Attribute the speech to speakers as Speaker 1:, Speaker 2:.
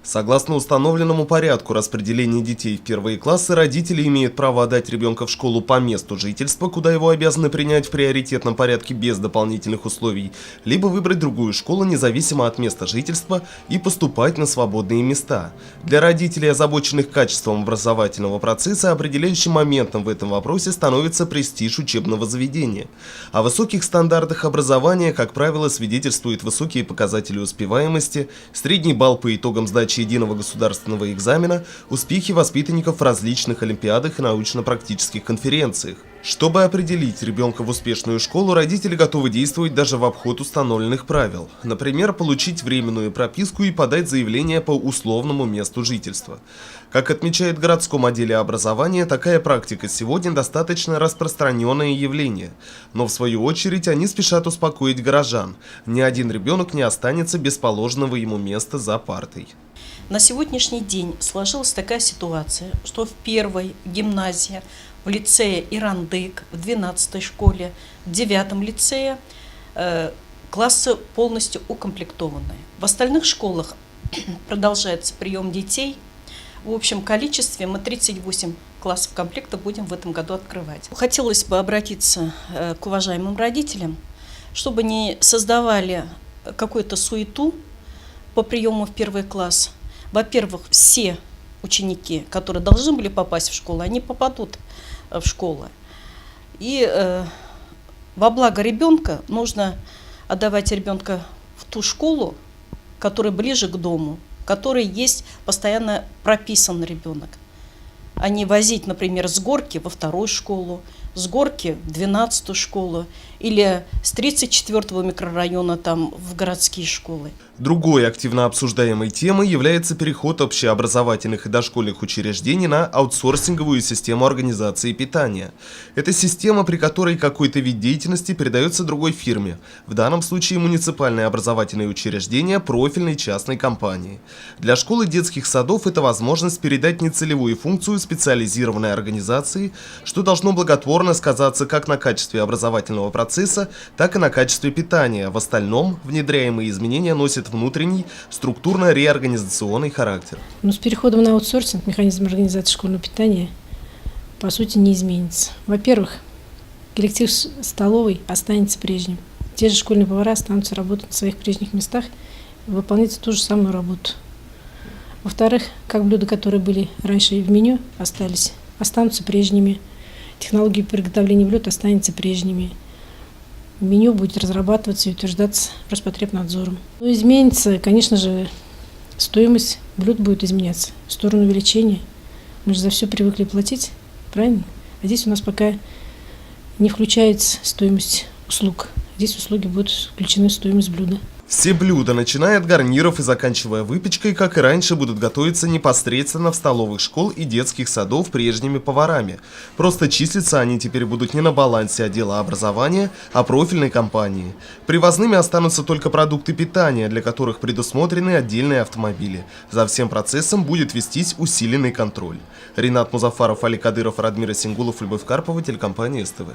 Speaker 1: Согласно установленному порядку распределения детей в первые классы, родители имеют право отдать ребенка в школу по месту жительства, куда его обязаны принять в приоритетном порядке без дополнительных условий, либо выбрать другую школу независимо от места жительства и поступать на свободные места. Для родителей, озабоченных качеством образовательного процесса, определяющим моментом в этом вопросе становится престиж учебного заведения. О высоких стандартах образования, как правило, свидетельствуют высокие показатели успеваемости, средний балл по итогам сдачи единого государственного экзамена, успехи воспитанников в различных олимпиадах и научно-практических конференциях. Чтобы определить ребенка в успешную школу, родители готовы действовать даже в обход установленных правил. Например, получить временную прописку и подать заявление по условному месту жительства. Как отмечает в городском отделе образования, такая практика сегодня достаточно распространенное явление. Но в свою очередь они спешат успокоить горожан. Ни один ребенок не останется без положенного ему места за партой.
Speaker 2: На сегодняшний день сложилась такая ситуация, что в первой гимназии, в лицее Ирандык, в 12-й школе, в 9-м лицее классы полностью укомплектованы. В остальных школах продолжается прием детей. В общем количестве мы 38 классов комплекта будем в этом году открывать. Хотелось бы обратиться к уважаемым родителям, чтобы не создавали какую-то суету по приему в первый класс. Во-первых, все ученики, которые должны были попасть в школу, они попадут в школу. И во благо ребенка нужно отдавать ребенка в ту школу, которая ближе к дому, в которой есть постоянно прописан ребенок. А не возить, например, с горки во вторую школу, с горки в 12-ю школу или с 34-го микрорайона там в городские школы.
Speaker 1: Другой активно обсуждаемой темой является переход общеобразовательных и дошкольных учреждений на аутсорсинговую систему организации питания. Это система, при которой какой-то вид деятельности передается другой фирме, в данном случае муниципальное образовательное учреждение профильной частной компании. Для школ и детских садов это возможность передать нецелевую функцию специализированной организации, что должно благотворно сказаться как на качестве образовательного процесса, так и на качестве питания. В остальном внедряемые изменения носят внутренний структурно-реорганизационный характер.
Speaker 3: Но с переходом на аутсорсинг механизм организации школьного питания по сути не изменится. Во-первых, коллектив столовой останется прежним. Те же школьные повара останутся работать на своих прежних местах и выполнять ту же самую работу. Во-вторых, как блюда, которые были раньше в меню, останутся прежними. Технологии приготовления блюд останутся прежними. Меню будет разрабатываться и утверждаться Роспотребнадзором. Но изменится, конечно же, стоимость блюд будет изменяться в сторону увеличения. Мы же за все привыкли платить, правильно? А здесь у нас пока не включается стоимость услуг. Здесь услуги будут включены в стоимость блюда.
Speaker 1: Все блюда, начиная от гарниров и заканчивая выпечкой, как и раньше, будут готовиться непосредственно в столовых школ и детских садов прежними поварами. Просто числиться они теперь будут не на балансе отдела образования, а профильной компании. Привозными останутся только продукты питания, для которых предусмотрены отдельные автомобили. За всем процессом будет вестись усиленный контроль. Ринат Музафаров, Али Кадыров, Радмир Сингулов, Любовь Карпова, телекомпания СТВ.